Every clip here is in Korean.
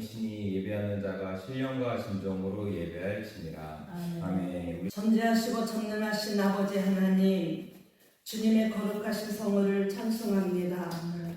신이 예배하는 자가 신령과 진정으로 예배할지니라. 아멘. 전지하시고 전능하신 아버지 하나님, 주님의 거룩하신 성호를 찬송합니다.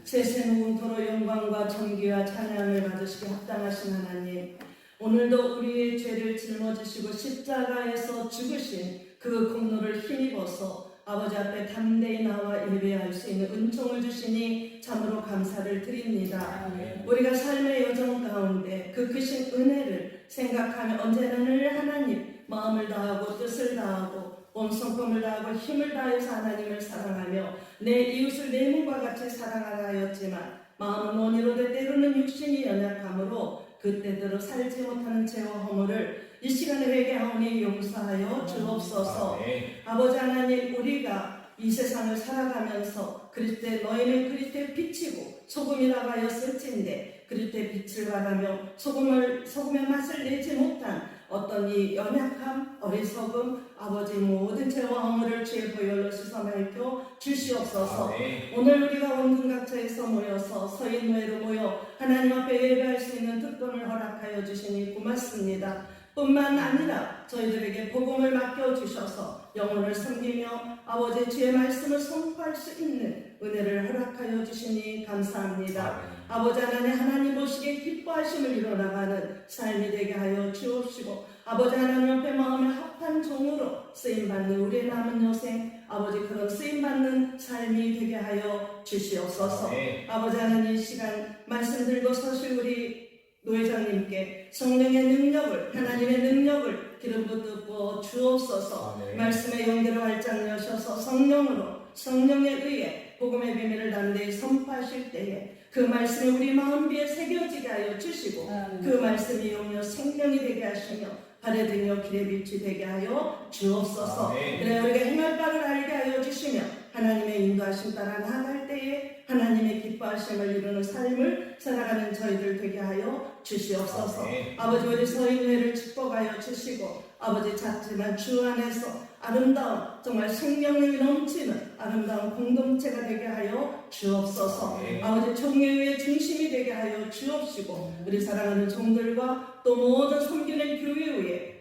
세세 무도로 영광과 존귀와 찬양을 받으시기 합당하신 하나님, 오늘도 우리의 죄를 짊어지시고 십자가에서 죽으신 그 공로를 힘입어서 아버지 앞에 담대히 나와 예배할 수 있는 은총을 주시니 참으로 감사를 드립니다. 우리가 삶의 여정 가운데 그 크신 은혜를 생각하며 언제나 늘 하나님 마음을 다하고 뜻을 다하고 온 성품을 다하고 힘을 다해서 하나님을 사랑하며 내 이웃을 내 몸과 같이 사랑하라 하였지만 마음은 원이로되 때로는 육신이 연약함으로 그때대로 살지 못하는 죄와 허물을 이 시간에 회개하오니 용서하여 주옵소서. 아버지 하나님, 우리가 이 세상을 살아가면서 그리스도의 너희는 그리스도의 빛이고 소금이라고 하였을진데 그리스도의 빛을 바라며 소금의 맛을 내지 못한 어떤 이 연약함, 어리석음, 아버지 모든 죄와 허물을 주의 보혈로 씻어 밝혀 주시옵소서. 오늘 우리가 원근각처에서 모여서 서인노예로 모여 하나님 앞에 예배할 수 있는 특권을 허락하여 주시니 고맙습니다. 뿐만 아니라 저희들에게 복음을 맡겨주셔서 영혼을 섬기며 아버지의 주의 말씀을 선포할 수 있는 은혜를 허락하여 주시니 감사합니다. 아버지 하나님 보시기에 기뻐하심을 이뤄나가는 삶이 되게 하여 주옵시고 아버지 하나님 옆에 마음을 합한 종으로 쓰임받는 우리의 남은 여생 아버지 그런 쓰임받는 삶이 되게 하여 주시옵소서. 아버지 하나님 이 시간 말씀 들고 서실 우리 노회장님께 성령의 능력을 하나님의 능력을 기름 붓고 주옵소서. 말씀의 연결을 활짝 여셔서 성령에 의해 복음의 비밀을 담대히 선포하실 때에 그 말씀이 우리 마음비에 새겨지게 하여 주시고 그 말씀이 영영 생명이 되게 하시며 발에 들며 길에 빛이 되게 하여 주옵소서. 그래 우리가 행할 바를 알게 하여 주시며 하나님의 인도하심 따라 나아갈 때에 하나님의 기뻐하심을 이루는 삶을 살아가는 저희들 되게 하여 주시옵소서. 아버지 우리 서인회를 축복하여 주시고 아버지 작지만 주 안에서 아름다운 정말 생명력이 넘치는 아름다운 공동체가 되게 하여 주옵소서. 아버지 총회의 중심이 되게 하여 주옵시고 우리 사랑하는 종들과 또 모든 섬기는 교회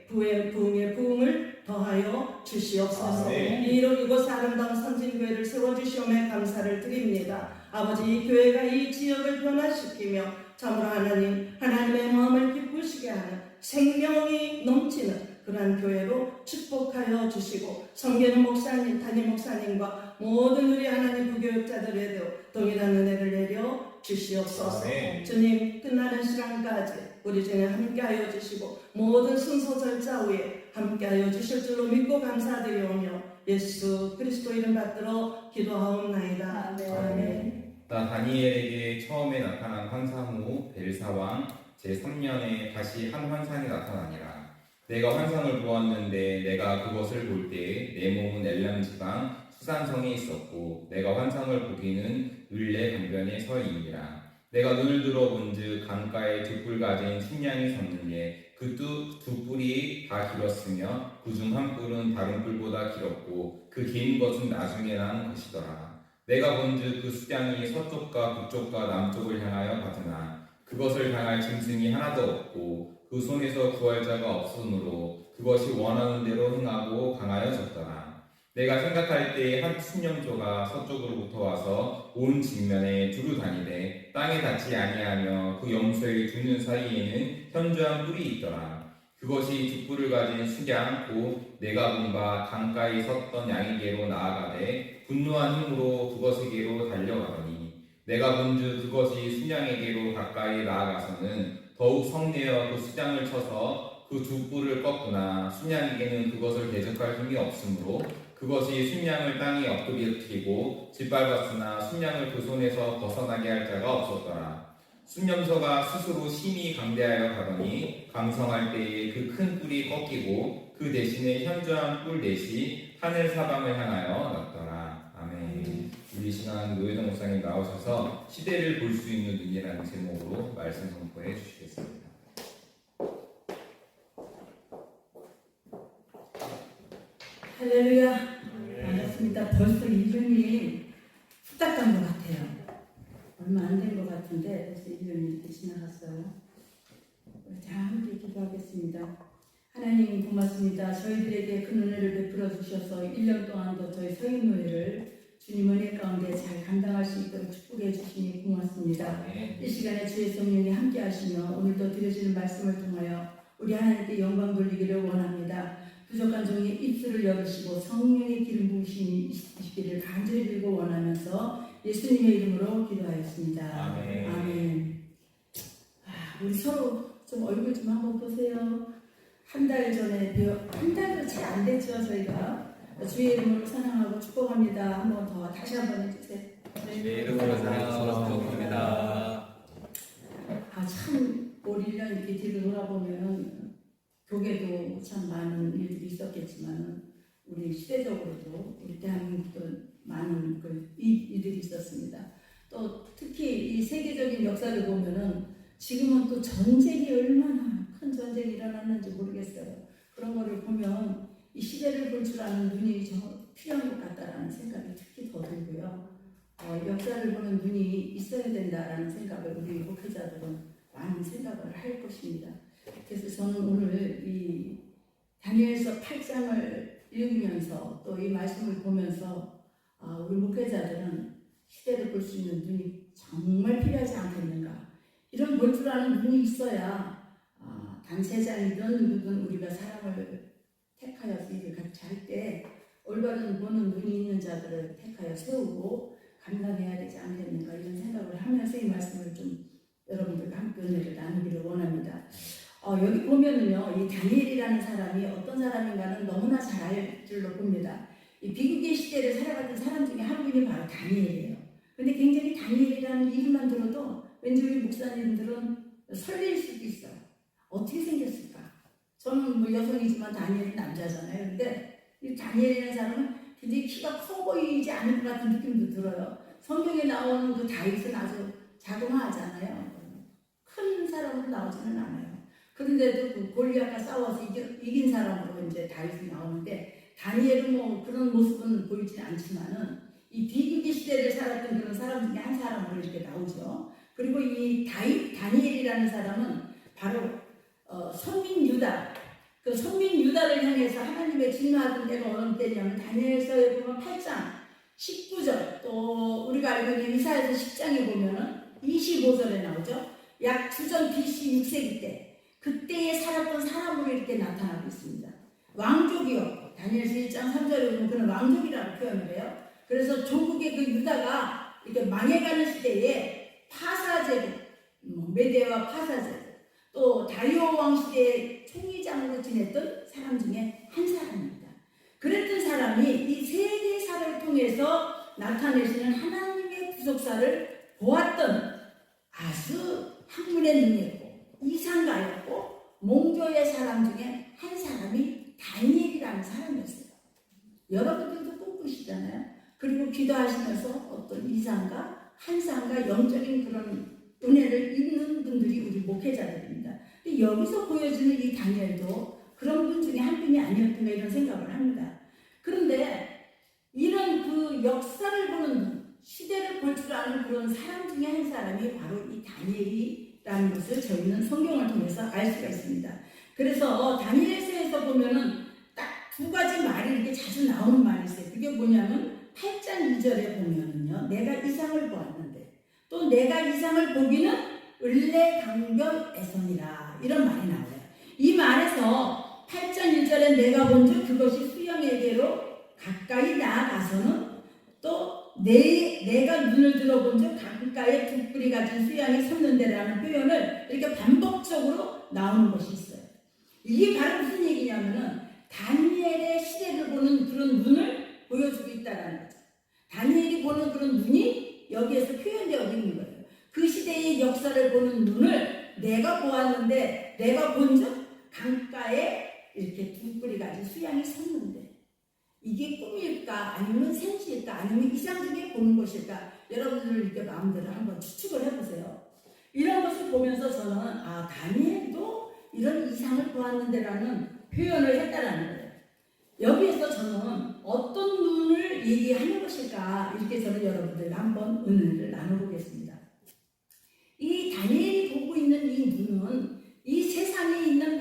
위에 부흥의 부흥을 더하여 주시옵소서. 이곳 아름다운 선진교회를 세워주시오며 감사를 드립니다. 아버지 이 교회가 이 지역을 변화시키며 참으로 하나님의 마음을 기쁘시게 하는 생명이 넘치는 그러한 교회로 축복하여 주시고 섬기는 목사님, 담임 목사님과 모든 우리 하나님 부교육자들에도 동일한 은혜를 내려 주시옵소서. 주님 끝나는 시간까지 우리 중에 함께하여 주시고 모든 순서 절차 후에 함께하여 주실 줄로 믿고 감사드리오며 예수 그리스도 이름 받들어 기도하옵나이다. 아멘. 다니엘에게 처음에 나타난 환상 후 벨사왕 제3년에 다시 한 환상이 나타나니라. 내가 환상을 보았는데 내가 그것을 볼 때에 내 몸은 엘람 지방 수산성에 있었고 내가 환상을 보기는 을레 강변에 서 있니라. 내가 눈을 들어 본즉 강가에 두 뿔 가진 식량이 섰는데 그 두 뿔이 다 길었으며 그 중 한 뿔은 다른 뿔보다 길었고 그 긴 것은 나중에 난 것이더라. 내가 본즉 그 수장이 서쪽과 북쪽과 남쪽을 향하여 가더나 그것을 당할 짐승이 하나도 없고 그 손에서 구할 자가 없으므로 그것이 원하는 대로 행하고 강하여졌더라. 내가 생각할 때에 한 순념조가 서쪽으로부터 와서 온 직면에 두루 다니되 땅에 닿지 아니하며 그 염소의 두 눈 사이에는 현저한 뿔이 있더라. 그것이 두 뿔을 가진 수양 곧 내가 본 바 강가에 섰던 양에게로 나아가되 분노한 힘으로 그것에게로 달려가더니 내가 본즉 그것이 순양에게로 가까이 나아가서는 더욱 성내어 그 수장을 쳐서 그 두 뿔을 꺾으나 순양에게는 그것을 대적할 힘이 없으므로 그것이 순양을 땅에 엎드리고 짓밟았으나 순양을 그 손에서 벗어나게 할 자가 없었더라. 순념서가 스스로 심히 강대하여 가더니 강성할 때에 그 큰 뿔이 꺾이고 그 대신에 현저한 뿔 넷이 하늘 사방을 향하여 났더라. 아멘. 우리 시간 노회정 목사님 나오셔서 시대를 볼 수 있는 눈이라는 제목으로 말씀 선포해 주시겠습니다. 할렐루야. 반갑습니다. 벌써 이름이 후딱 간 것 같아요. 얼마 안 된 것 같은데 벌써 1년이 이렇게 지나갔어요. 기도하겠습니다. 하나님 고맙습니다. 저희들에게 그 은혜를 베풀어 주셔서 1년 동안도 저희 서인노예를 주님 은혜 가운데 잘 감당할 수 있도록 축복해 주시니 고맙습니다. 이 시간에 주의 성령이 함께 하시며 오늘도 드려지는 말씀을 통하여 우리 하나님께 영광 돌리기를 원합니다. 부족한 종의 입술을 열으시고 성령의 기름 부으심이 있으시기를 간절히 빌고 원하면서 예수님의 이름으로 기도하였습니다. 아멘. 아멘. 우리 서로 좀 얼굴 좀 한번 보세요. 한 달 전에 한 달도 채 안 됐죠. 저희가 주의 이름으로 사랑하고 축복합니다. 한번 더 다시 한번 해주세요. 주님의 이름으로 사랑하고 축복합니다. 참 올 1년 이렇게 뒤로 돌아보면 교계도 참 많은 일들이 있었겠지만 우리 시대적으로도 우리 대한민국도 많은 일들이 있었습니다. 또 특히 이 세계적인 역사를 보면은 지금은 또 전쟁이 얼마나 큰 전쟁이 일어났는지 모르겠어요. 그런 거를 보면 이 시대를 볼 줄 아는 눈이 필요한 것 같다라는 생각이 특히 더 들고요. 역사를 보는 눈이 있어야 된다라는 생각을 우리 목회자들은 많은 생각을 할 것입니다. 그래서 저는 오늘 이 다니엘서 8장을 읽으면서 또 이 말씀을 보면서 우리 목회자들은 시대를 볼 수 있는 눈이 정말 필요하지 않겠는가. 이런 볼 줄 아는 눈이 있어야 단체장이든 누구든 우리가 사람을 택하여서 일을 같이 할 때 올바른 보는 눈이 있는 자들을 택하여 세우고 감당해야 되지 않겠는가 이런 생각을 하면서 이 말씀을 좀 여러분들과 함께 은혜를 나누기를 원합니다. 여기 보면은요, 이 다니엘이라는 사람이 어떤 사람인가는 너무나 잘 알 줄로 봅니다. 이 비극의 시대를 살아갔던 사람 중에 한 분이 바로 다니엘이에요. 근데 굉장히 다니엘이라는 이름만 들어도 왠지 우리 목사님들은 설렐 수도 있어요. 어떻게 생겼을까? 저는 뭐 여성이지만 다니엘은 남자잖아요. 근데 이 다니엘이라는 사람은 굉장히 키가 커 보이지 않을 것 같은 느낌도 들어요. 성경에 나오는 그 다윗은 아주 자그마하잖아요. 큰 사람으로 나오지는 않아요. 그런데도 그 골리앗과 싸워서 이긴 사람으로 이제 다윗이 나오는데 다니엘은 뭐 그런 모습은 보이지 않지만은 이 비극의 시대를 살았던 그런 사람 중에 한 사람으로 이렇게 나오죠. 그리고 이 다니엘이라는 사람은 바로 선민 유다, 그 선민 유다를 향해서 하나님의 진노하던 때가 어느 때냐면 다니엘서에 보면 8장 19절 또 우리가 알고 있는 이사야서 10장에 보면은 25절에 나오죠. 약 주전 BC 6세기 때 그때에 살았던 사람으로 이렇게 나타나고 있습니다. 왕족이요. 다니엘서 1장 3절에 보면 그는 왕족이라고 표현을 해요. 그래서 조국의 그 유다가 이렇게 망해가는 시대에 파사제국, 메데와 파사제국, 또 다리오 왕 시대의 총리장으로 지냈던 사람 중에 한 사람입니다. 그랬던 사람이 이 세계사를 통해서 나타내시는 하나님의 구속사를 보았던 아주 학문의 능력이고 이상가였고 몽조의 사람 중에 한 사람이 다니엘이라는 사람이었어요. 여러분들도 꿈꾸시잖아요. 그리고 기도하시면서 어떤 이상가, 한상가, 영적인 그런 은혜를 입는 분들이 우리 목회자들입니다. 근데 여기서 보여지는 이 다니엘도 그런 분 중에 한 분이 아니었던가 이런 생각을 합니다. 그런데 이런 그 역사를 보는 시대를 볼 줄 아는 그런 사람 중에 한 사람이 바로 이 다니엘이라는 것을 저희는 성경을 통해서 알 수가 있습니다. 그래서 다니엘서에서 보면은 딱 두 가지 말이 이렇게 자주 나오는 말이 있어요. 그게 뭐냐면 8장 2절에 보면은요, 내가 이상을 보았는데 또 내가 이상을 보기는 을레 강변에서니라 이런 말이 나와요. 이 말에서 8장 1절에 내가 본즉 그것이 수영에게로 가까이 나아가서는 또 내가 눈을 들어본즉 강가에 두 뿔이 가진 수양이 섰는데라는 표현을 이렇게 반복적으로 나오는 것이 있어요. 이게 바로 무슨 얘기냐면은 다니엘의 시대를 보는 그런 눈을 보여주고 있다는 거죠. 다니엘이 보는 그런 눈이 여기에서 표현되어 있는 거예요. 그 시대의 역사를 보는 눈을 내가 보았는데 내가 본즉 강가에 이렇게 두 뿔이 가진 수양이 섰는데 이게 꿈일까 아니면 생시일까 아니면 이상적인 보는 것일까 여러분들 이렇게 마음대로 한번 추측을 해보세요. 이런 것을 보면서 저는 다니엘도 이런 이상을 보았는데라는 표현을 했다라는 거예요. 여기에서 저는 어떤 눈을 얘기하는 것일까 이렇게 저는 여러분들과 한번 은혜를 나눠보겠습니다. 이 다니엘이 보고 있는 이 눈은 이 세상에 있는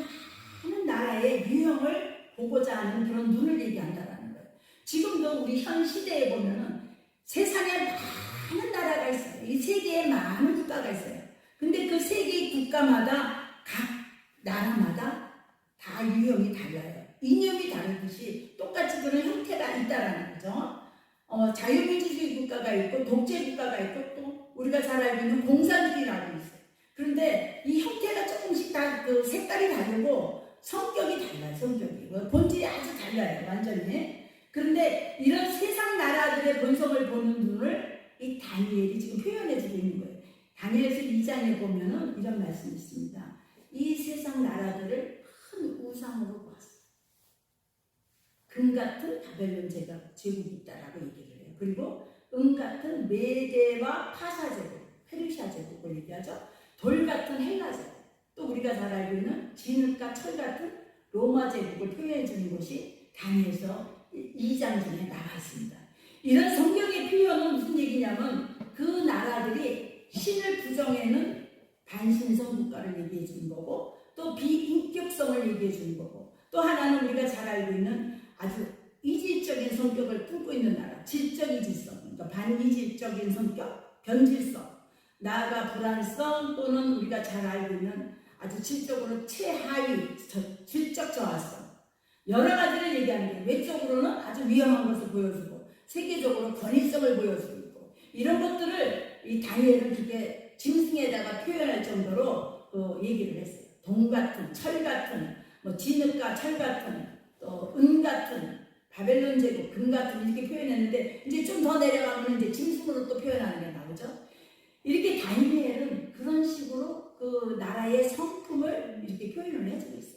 지금 우리 현 시대에 보면은 세상에 많은 나라가 있어요. 이 세계에 많은 국가가 있어요. 근데 그 세계 국가마다 각 나라마다 다 유형이 달라요. 이념이 다르듯이 똑같이 그런 형태가 있다라는 거죠. 자유민주주의 국가가 있고 독재 국가가 있고 또 우리가 잘 알고 있는 공산주의라고 있어요. 그런데 이 형태가 조금씩 다 그 색깔이 다르고 성격이 달라요. 성격이 본질이 아주 달라요. 완전히. 그런데 이런 세상 나라들의 본성을 보는 눈을 이 다니엘이 지금 표현해주고 있는 거예요. 다니엘서 2장에 보면은 이런 말씀이 있습니다. 이 세상 나라들을 큰 우상으로 보았어요. 금 같은 바벨론 제국이 있다라고 얘기를 해요. 그리고 은 같은 메데와 파사 제국, 페르시아 제국을 얘기하죠. 돌 같은 헬라 제국, 또 우리가 잘 알고 있는 진흙과 철 같은 로마 제국을 표현해 주는 것이 다니엘서 2장 중에 나와 있습니다. 이런 성경의 표현은 무슨 얘기냐면 그 나라들이 신을 부정해는 반신성 국가를 얘기해 주는 거고 또 비인격성을 얘기해 주는 거고 또 하나는 우리가 잘 알고 있는 아주 이질적인 성격을 품고 있는 나라, 질적 이질성, 그러니까 반이질적인 성격, 변질성, 나아가 불안성 또는 우리가 잘 알고 있는 아주 질적으로 최하위, 질적 저하성 여러 가지를 얘기하는 게 외적으로는 아주 위험한 것을 보여주고 세계적으로 권위성을 보여주고 있고 이런 것들을 이 다니엘은 그렇게 짐승에다가 표현할 정도로 얘기를 했어요. 동 같은, 철 같은, 뭐 진흙과 철 같은, 또 은 같은, 바벨론 제국, 금 같은 이렇게 표현했는데 이제 좀 더 내려가면 이제 짐승으로 또 표현하는 게 나오죠. 이렇게 다니엘은 그런 식으로 그 나라의 성품을 이렇게 표현을 해주고 있어요.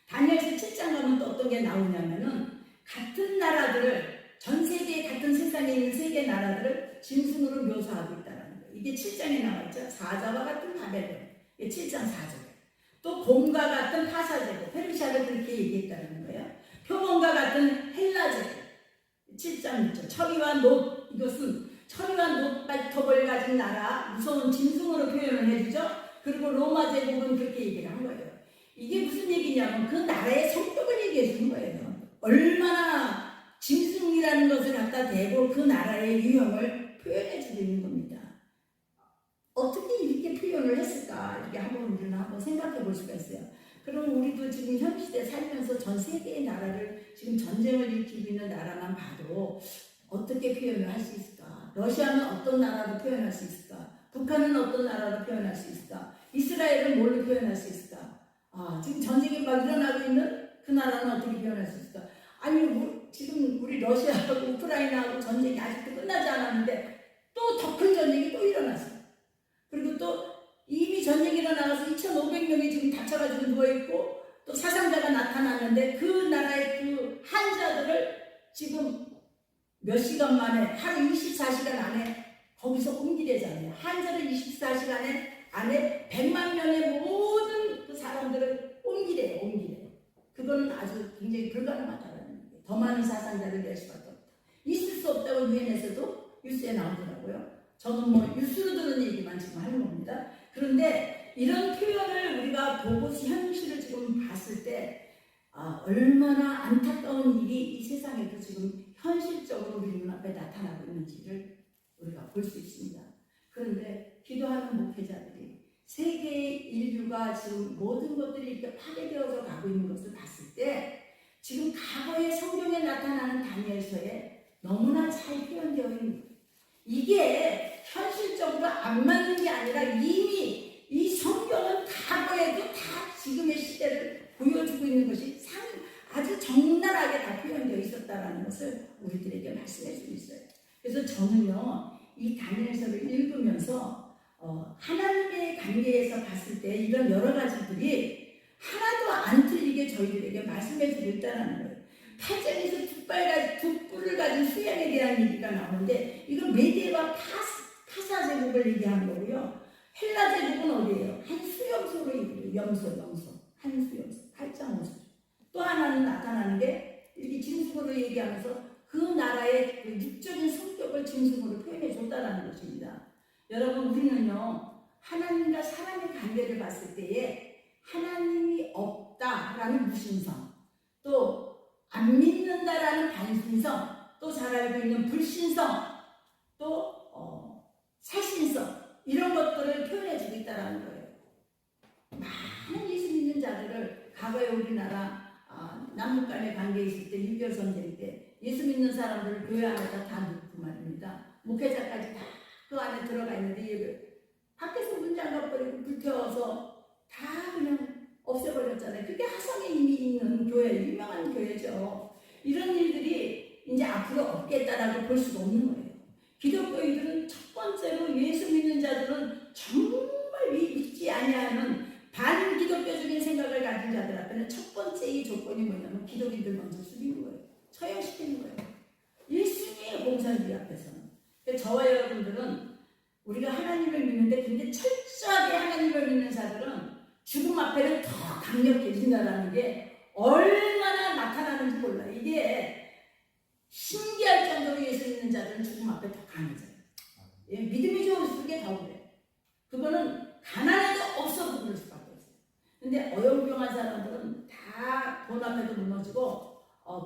다니엘서 7장 가면 또 어떤 게 나오냐면은 같은 나라들을 전 세계 같은 세상에 있는 세계 나라들을 짐승으로 묘사하고 있다는 거예요. 이게 7장에 나와 있죠. 사자와 같은 바벨론. 이게 7장 4절에. 또 곰과 같은 파사제국, 페르시아를 그렇게 얘기했다는 거예요. 표범과 같은 헬라제국. 7장 6절. 철이와 놋, 이것은 철이와 놋발톱을 가진 나라, 무서운 짐승으로 표현을 해주죠. 그리고 로마 제국은 그렇게 얘기를 한 거예요. 이게 무슨 얘기냐면 그 나라의 성격을 얘기해 주는 거예요. 얼마나 짐승이라는 것을 갖다 대고 그 나라의 유형을 표현해 주고 있는 겁니다. 어떻게 이렇게 표현을 했을까? 이렇게 우리는 한번 생각해 볼 수가 있어요. 그럼 우리도 지금 현 시대 살면서 전 세계의 나라를 지금 전쟁을 일으키고 있는 나라만 봐도 어떻게 표현을 할 수 있을까? 러시아는 어떤 나라로 표현할 수 있을까? 북한은 어떤 나라로 표현할 수 있을까? 이스라엘은 뭘로 표현할 수 있을까? 지금 전쟁이 막 일어나고 있는 그 나라는 어떻게 표현할 수 있을까? 아니, 지금 우리 러시아하고 우크라이나하고 전쟁이 아직도 끝나지 않았는데 또 더 큰 전쟁이 또 일어났어요. 그리고 또 이미 전쟁이 일어나서 2,500명이 지금 다쳐가지고 누워있고 또 사상자가 나타났는데 그 나라의 그 환자들을 지금 몇 시간 만에 하루 24시간 안에 거기서 옮기래잖아요. 환자를 24시간 안에 100만 명의 모든 그 사람들을 옮기래요. 그거는 아주 굉장히 불가능하다는 거예요. 더 많은 사상자를 낼 수밖에 없다. 있을 수 없다고 유엔에서도 뉴스에 나오더라고요. 저는 뭐 뉴스로 들은 얘기만 지금 하는 겁니다. 그런데 이런 표현을 우리가 보고 현실을 지금 봤을 때 얼마나 안타까운 일이 이 세상에도 지금 현실적으로 우리 눈앞에 나타나고 있는지를 우리가 볼 수 있습니다. 그런데 기도하는 목회자들이 세계의 인류가 지금 모든 것들이 이렇게 파괴되어져 가고 있는 것을 봤을 때 지금 과거의 성경에 나타나는 다니엘서에 너무나 잘 표현되어 있는 거예요. 이게 현실적으로 안 맞는 게 아니라 이미 이 성경은 과거에도 다 지금의 시대를 보여주고 있는 것이 아주 적나라하게 다 표현되어 있었다는 것을 우리들에게 말씀해 주고 있어요. 그래서 저는요, 이 다니엘서를 읽으면서 하나님의 관계에서 봤을 때 이런 여러 가지들이 하나도 안 틀리게 저희들에게 말씀해 주고 있다는 거예요. 8장에서 두 뿔을 가진 수양에 대한 얘기가 나오는데 이건 메데와 파사 제국을 얘기하는 거고요. 헬라 제국은 어디예요? 한 수염소로 얘기해요. 염소. 한 수염소. 8장 5절. 또 하나는 나타나는 게 이렇게 짐승으로 얘기하면서 그 나라의 그 육적인 성격을 짐승으로 표현해 줬다는 것입니다. 여러분, 우리는요, 하나님과 사람의 관계를 봤을 때에 하나님이 없다라는 무신성, 또 안 믿는다라는 반신성, 또 잘 알고 있는 불신성, 또 살신성, 이런 것들을 표현해주고 있다는 거예요. 많은 예수 믿는 자들을 과거에 우리나라 남북 간의 관계에 있을 때 6.25 전쟁 때 예수 믿는 사람들을 교회 안에다 다 넣고 말입니다. 목회자까지 다 그 안에 들어가 있는데 밖에서 문 잠가버리고 불태워서 다 그냥 없애버렸잖아요. 그게 화성에 이미 있는 교회, 유명한 교회죠. 이런 일들이 이제 앞으로 없겠다라고 볼 수가 없는 거예요. 기독교인들은 첫 번째로 예수 믿는 자들은 정말 믿지 아니하는 반기독교적인 생각을 가진 자들 앞에는 첫 번째 이 조건이 뭐냐면 기독인들 먼저 숙이는 거예요. 처형시키는 거예요. 예수님의 공산주의 앞에서는. 저와 여러분들은 우리가 하나님을 믿는데 굉장히 철저하게 하나님을 믿는 자들은 죽음 앞에는 더 강력해진다는 게 얼마나 나타나는지 몰라요. 이게 신기할 정도로 예수 믿는 자들은 죽음 앞에 더 강해져요. 예, 믿음이 좋을수록 더 그래요. 그거는 가난해도 없어도 그럴 수밖에 없어요. 근데 어영병한 사람들은 다 돈 앞에도 무너지고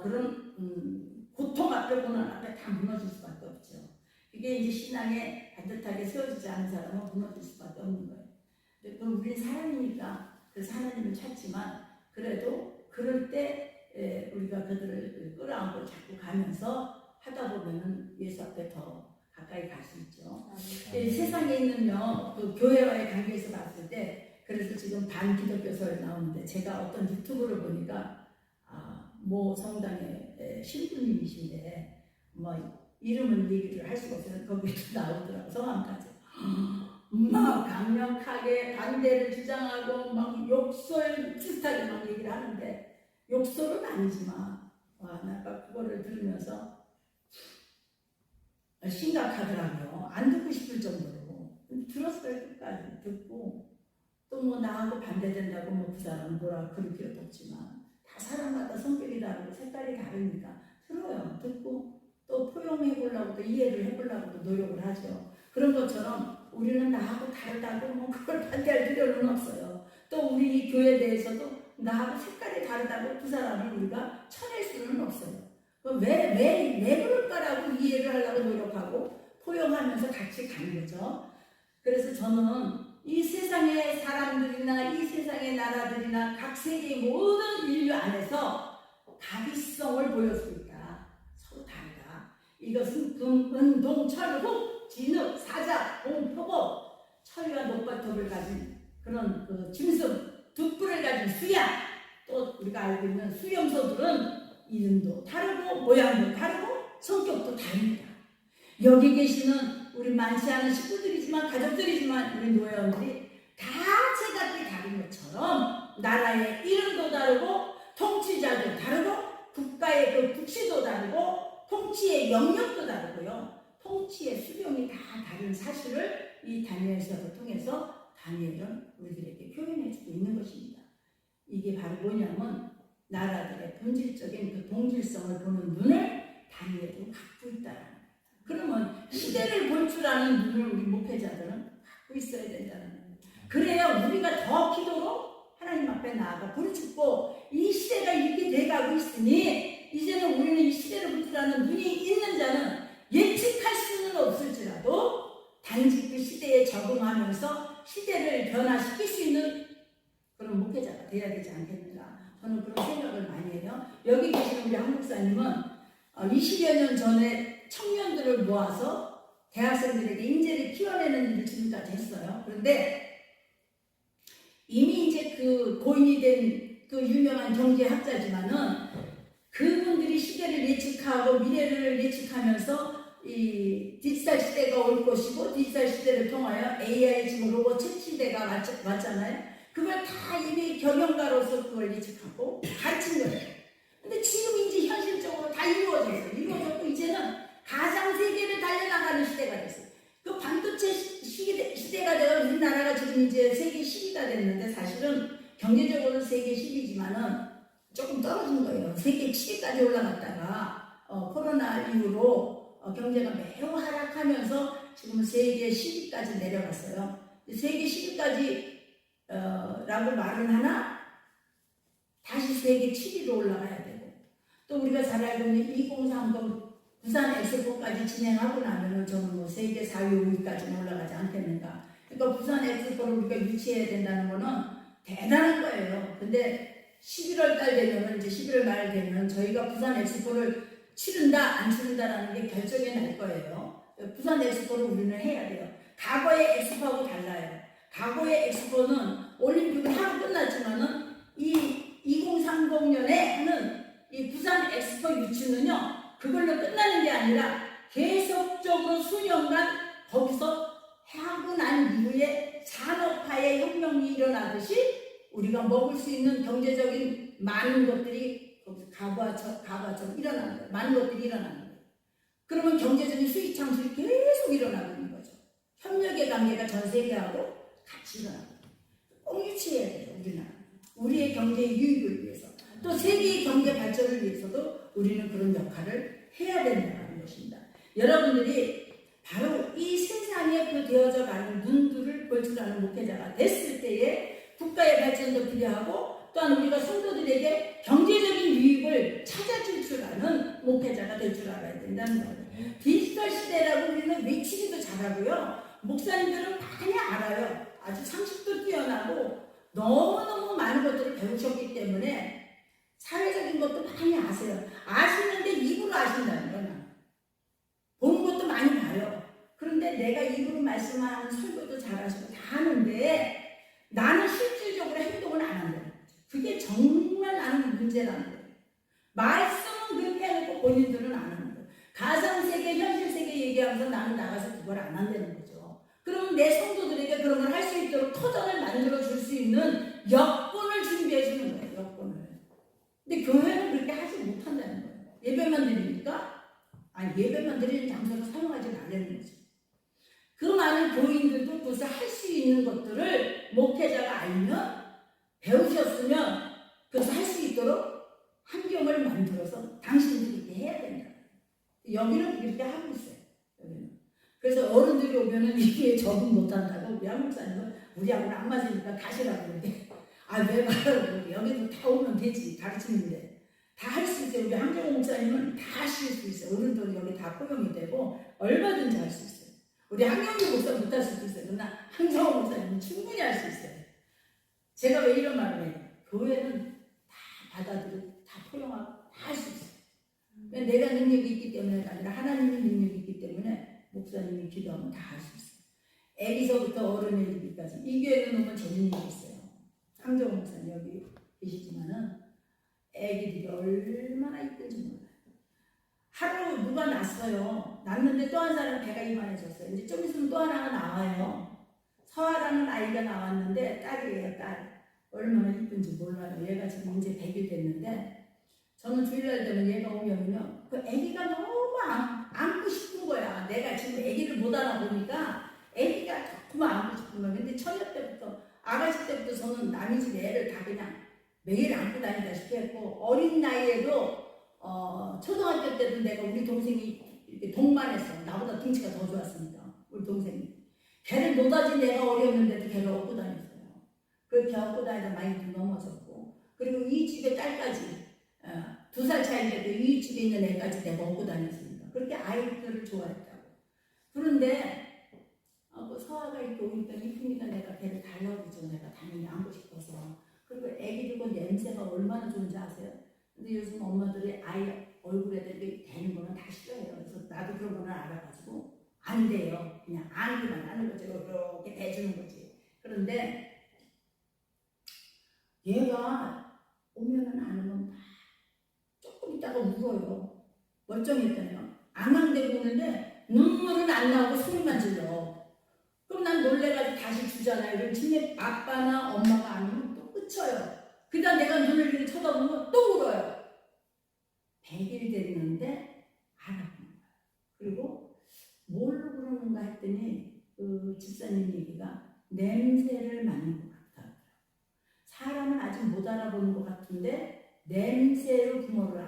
그런 고통 앞에 고난 앞에 다 무너질 수밖에 없죠. 이게 이제 신앙에 반듯하게 세워지지 않은 사람은 무너질 수밖에 없는 거예요. 그럼 우리는 사람이니까 그래서 하나님을 찾지만 그래도 그럴 때 우리가 그들을 끌어안고 자꾸 가면서 하다 보면은 예수 앞에 더 가까이 갈 수 있죠. 세상에 있는요, 그 교회와의 관계에서 봤을 때, 그래서 지금 반기독교서에 나오는데, 제가 어떤 유튜브를 보니까, 모 성당의 신부님이신데, 이름은 얘기를 할 수가 없어요. 거기에 나오더라고, 성함까지. 막 강력하게 반대를 주장하고, 막 욕설 비슷하게 막 얘기를 하는데, 욕설은 아니지만, 나 아까 그거를 들으면서, 심각하더라고요. 안 듣고 싶을 정도로. 들었어요. 끝까지 듣고 또 뭐 나하고 반대된다고 그 사람은 뭐라 그럴 필요도 없지만 다 사람마다 성격이 다르고 색깔이 다르니까 들어요. 듣고 또 포용해 보려고 또 이해를 해보려고 또 노력을 하죠. 그런 것처럼 우리는 나하고 다르다고 그걸 반대할 필요는 없어요. 또 우리 교회에 대해서도 나하고 색깔이 다르다고 그 사람을 우리가 쳐낼 수는 없어요. 왜 그럴까라고 이해를 하려고 노력하고 포용하면서 같이 가는 거죠. 그래서 저는 이 세상의 사람들이나 이 세상의 나라들이나 각 세계의 모든 인류 안에서 다비성을 보여주고 있다. 서로 다르다. 이것은 금, 은, 동, 철, 흙, 진흙, 사자, 공, 표고, 철과 녹과톱을 가진 그런 그 짐승, 둑불을 가진 수양, 또 우리가 알고 있는 수염소들은 이름도 다르고 모양도 다르고 성격도 다릅니다. 여기 계시는 우리 많지 않은 식구들이지만 가족들이지만 우리 노예원들이 다 제각기 다른 것처럼 나라의 이름도 다르고 통치자도 다르고 국가의 그 국시도 다르고 통치의 영역도 다르고요. 통치의 수령이 다 다른 사실을 이 다니엘서를 통해서 다니엘은 우리들에게 표현해주고 있는 것입니다. 이게 바로 뭐냐면 나라들의 본질적인 그 동질성을 보는 눈을 다니엘도 갖고 있다는 거예요. 그러면 시대를 볼 줄 아는 눈을 우리 목회자들은 갖고 있어야 된다는 거예요. 그래야 우리가 더 기도로 하나님 앞에 나아가 부르짖고 이 시대가 이렇게 돼가고 있으니 이제는 우리는 이 시대를 볼 줄 아는 눈이 있는 자는 예측할 수는 없을지라도 단지 그 시대에 적응하면서 시대를 변화시킬 수 있는 그런 목회자가 돼야 되지 않겠는가. 저는 그런 생각을 많이 해요. 여기 계신 우리 한 목사님은 20여 년 전에 청년들을 모아서 대학생들에게 인재를 키워내는 일을 지금까지 했어요. 그런데 이미 이제 그 고인이 된 그 유명한 경제학자지만은 그분들이 시대를 예측하고 미래를 예측하면서 이 디지털 시대가 올 것이고 디지털 시대를 통하여 AI 지금 로봇 챗 시대가 왔잖아요. 그걸 다 이미 경영가로서 그걸 예측하고 가르친 거예요. 근데 지금 이제 현실적으로 다 이루어졌어요. 이루어졌고 이제는 가상 세계를 달려나가는 시대가 됐어요. 그 반도체 시대가 되어 우리나라가 지금 이제 세계 10위가 됐는데 사실은 경제적으로는 세계 10위지만은 조금 떨어진 거예요. 세계 7위까지 올라갔다가 코로나 이후로 경제가 매우 하락하면서 지금 세계 10위까지 내려갔어요. 세계 10위까지 라고 말은 하나 다시 세계 7위로 올라가야 되고 또 우리가 잘 알고 있는 2030 부산 엑스포까지 진행하고 나면은 저는 뭐 세계 4위, 5위까지는 올라가지 않겠는가. 그러니까 부산 엑스포를 우리가 유치해야 된다는 거는 대단한 거예요. 근데 11월 달 되면은 이제 11월 말 되면 저희가 부산 엑스포를 치른다 안 치른다라는 게 결정이 날 거예요. 부산 엑스포를 우리는 해야 돼요. 과거의 엑스포하고 달라요. 과거의 엑스포는 올림픽을 하고 끝났지만은 이 2030년에 하는 이 부산 엑스포 유치는요, 그걸로 끝나는 게 아니라 계속적으로 수년간 거기서 하고 난 이후에 산업화의 혁명이 일어나듯이 우리가 먹을 수 있는 경제적인 많은 것들이 거기서 가부화처럼 일어나는 거예요. 많은 것들이 일어나는 거예요. 그러면 경제적인 수익 창출이 계속 일어나고 있는 거죠. 협력의 관계가 전 세계하고 같이 일어나고 있는 거예요. 꼭 유치해야 돼요, 우리나라. 우리의 경제의 유익을 위해서. 또 세계의 경제 발전을 위해서도 우리는 그런 역할을 해야 된다는 것입니다. 여러분들이 바로 이 세상에 그 되어져 가는 눈들을 볼 줄 아는 목회자가 됐을 때에 국가의 발전도 필요하고 또한 우리가 성도들에게 경제적인 유익을 찾아줄 줄 아는 목회자가 될 줄 알아야 된다는 거예요. 디지털 시대라고 우리는 외치기도 잘하고요. 목사님들은 많이 알아요. 아주 상식도 뛰어나고 너무너무 많은 것들을 배우셨기 때문에 사회적인 것도 많이 아세요. 아시는데 입으로 아신다는 거야. 보는 것도 많이 봐요. 그런데 내가 입으로 말씀하는 설교도 잘하시고 다 하는데 나는 실질적으로 행동을 안 한다는 거죠. 그게 정말 나는 문제라는 거예요. 말씀은 그렇게 해놓고 본인들은 안 하는 거예요. 가상세계, 현실세계 얘기하면서 나는 나가서 그걸 안 한다는 거죠. 그럼 내 성도들에게 그런 걸 할 수 있도록 터전을 만들어 줄 수 있는 여건을 준비해 주는 거예요. 여건을. 근데 교회는 그렇게 하지 못한다는 거예요. 예배만 드리니까? 아니, 예배만 드리는 장소를 사용하지 말라는 거죠. 그 많은 교인들도 그것을 할 수 있는 것들을 목회자가 알면, 배우셨으면 그것을 할 수 있도록 환경을 만들어서 당신들이 그렇게 해야 된다. 여기는 그렇게 하고 있어요. 여기는. 그래서 어른들이 오면은 이게 적응 못한다고 우리 한목사님은 우리하고는 안 맞으니까 가시라고 그러는데, 아, 왜 가라고. 여기도 다 오면 되지. 가르치는데. 다 할 수 있어요. 우리 한경호 목사님은 다 하실 수 있어요. 어른들은 여기 다 포용이 되고 얼마든지 할 수 있어요. 우리 한경호 목사 못할 수도 있어요. 그러나 한경호 목사님은 충분히 할 수 있어요. 제가 왜 이런 말을 해요? 교회는 다 받아들이고 다 포용하고 다 할 수 있어요. 내가 능력이 있기 때문에가 아니라 하나님의 능력이 있기 때문에 목사님이 기도하면 다 할 수 있어요. 애기서부터 어른에 이르기까지. 이 교회는 너무 재밌는 게 있어요. 한경호 목사님 여기 계시지만은 애기들이 얼마나 이쁜지 몰라요. 하루 누가 낳았어요. 낳는데 또 한 사람 배가 이만해졌어요. 이제 좀 있으면 또 하나가 나와요. 서아라는 아이가 나왔는데 딸이에요, 딸. 얼마나 이쁜지 몰라요. 얘가 지금 이제 100일 됐는데 저는 주일날 되면 얘가 오면요. 그 애기가 너무 안고 싶은 거야. 내가 지금 애기를 못 알아보니까 애기가 조금 안고 싶은 거야. 근데 처녀 때부터, 아가씨 때부터 저는 남의 집 애를 다 그냥 매일 안고 다니다시피 했고, 어린 나이에도 초등학교 때도 내가 우리 동생이 이렇게 동반했어. 나보다 등치가 더 좋았으니까 우리 동생이. 걔를 노다지 내가 어렸는데도 걔를 업고 다녔어요. 그렇게 업고 다니다 많이 넘어졌고, 그리고 이 집의 딸까지 2살 차이인데도 이 집에 있는 애까지 내가 업고 다녔으니까 그렇게 아이들을 좋아했다고. 그런데 그 서아가 이렇게 오니까 이쁘니까 내가 걔를 달라고 그러죠. 내가 당연히 안고 싶어서. 그리고 애기들고 냄새가 얼마나 좋은지 아세요? 근데 요즘 엄마들이 아이 얼굴에다 이렇게 대는 거는 다 싫어해요. 그래서 나도 그런 거는 알아가지고 안 돼요. 그냥 안기만 하는 거죠. 이렇게 대주는 거지. 그런데 얘가 오면은 안 오면 막 조금 있다가 울어요. 멀쩡했잖아요. 앙앙대고 오는데 눈물은 안 나오고 소리만 질러. 그럼 난 놀래가지고 다시 주잖아요. 그럼 집에 아빠나 엄마가 안 오면 또 끝쳐요. 그다음 내가 눈을 이렇게 쳐다보면 또 울어요. 100일 됐는데 알아보는 거예요. 그리고 뭘로 그러는가 했더니 그 집사님 얘기가 냄새를 맡는 것 같아요. 사람은 아직 못 알아보는 것 같은데 냄새로 부모를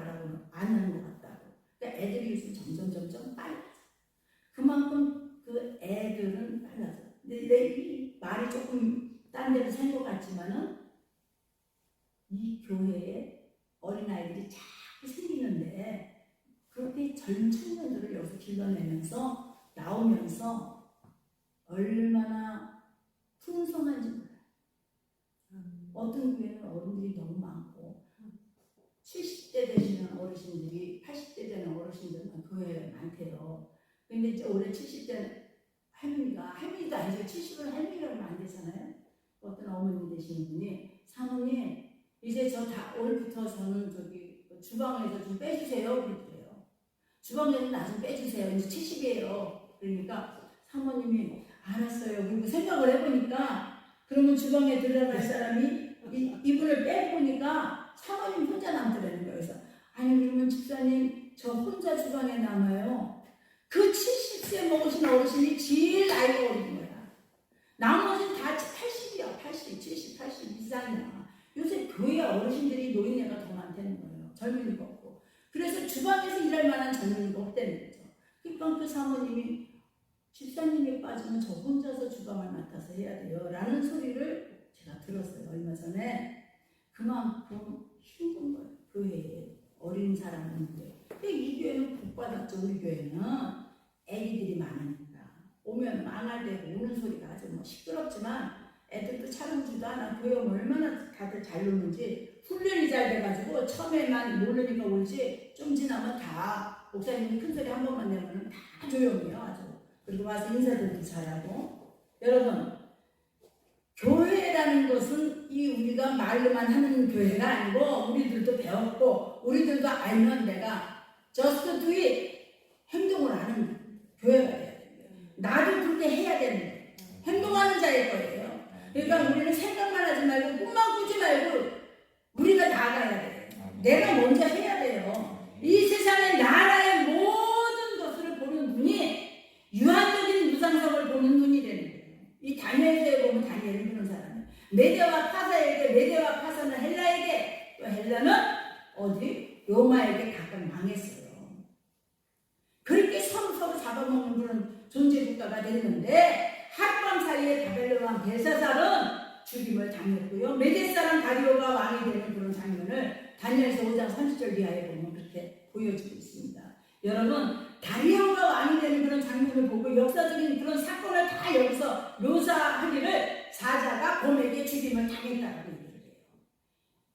아는 것 같다고. 그러니까 애들이 요즘 점점 빨라져. 그만큼 그 애들은 빨라져. 근데 내 말이 조금 딴 데로 샌 것 같지만은 이 교회에 어린아이들이 자꾸 생기는데 그렇게 젊은 청년들을 여기서 길러내면서 나오면서 얼마나 풍성한지 몰라요. 어떤 교회는 어른들이 너무 많고 70대 되시는 어르신들이 80대 되는 어르신들은 교회에 많대요. 근데 이제 올해 70대 할머니도 아니죠. 70은 할머니가 얼마 안 되잖아요. 어떤 어머니 되시는 분이 사모님 이제 저 다 올해부터 저는 저기 주방에서 좀 빼주세요 그러더래요. 주방에서 나 좀 빼주세요. 이제 70이에요. 그러니까 사모님이 알았어요. 그리고 생각을 해보니까 그러면 주방에 들어갈 사람이 이분을 빼보니까 사모님 혼자 남더라는 거예요. 그래서 아니 그러면 집사님 저 혼자 주방에 남아요. 그 70세 먹으신 어르신이 제일 나이가 어린 거야. 나머지는 다 80이야. 80, 70, 80 이상이야. 요새 교회 어르신들이 노인네가 더 많다는 거예요. 젊은이가 없고. 그래서 주방에서 일할 만한 젊은이가 없다는 거죠. 그러니까 그 사모님이 집사님이 빠지면 저 혼자서 주방을 맡아서 해야 돼요. 라는 소리를 제가 들었어요. 얼마 전에. 그만큼 힘든 거예요. 교회에. 어린 사람인데. 근데 이 교회는 복받았죠. 우리 교회는. 애기들이 많으니까. 오면 망할되고 우는 소리가 아주 뭐 시끄럽지만 애들도 차려주지도 않아. 교회 오면 얼마나 다들 잘 노는지 훈련이 잘 돼가지고 처음에만 모르니까 울지 좀 지나면 다 목사님이 큰 소리 한 번만 내면 다 조용해요. 아주. 그리고 와서 인사들도 잘하고. 여러분 교회라는 것은 이 우리가 말로만 하는 교회가 아니고 우리들도 배웠고 우리들도 알면 내가 just do it 행동을 하는 교회가 돼야 돼요. 나도 그렇게 해야 되는 거예요. 행동하는 자일 거예요. 그러니까 우리는 생각만 하지 말고 꿈만 꾸지 말고 우리가 나가야 돼요. 내가 먼저 해야 돼요. 이 세상의 나라의 모든 것을 보는 눈이 유한적인 무상성을 보는 눈이 되는 거예요. 이 다니엘서에 보면 다니엘은 그런 사람이에요. 메대와 파사에게, 메대와 파사는 헬라에게, 또 헬라는 어디? 로마에게 각각 망했어요. 그렇게 서로 잡아먹는 그런 존재 국가가 됐는데 하룻밤 사이에 바벨론 왕 벨사살은 죽임을 당했고요. 메대 사람 다리오가 왕이 되는 그런 장면을 다니엘서 5장 30절 이하에 보면 그렇게 보여주고 있습니다. 여러분 다리오가 왕이 되는 그런 장면을 보고 역사적인 그런 사건을 다 여기서 묘사하기를 사자가 곰에게 죽임을 당했다고 얘기를 해요.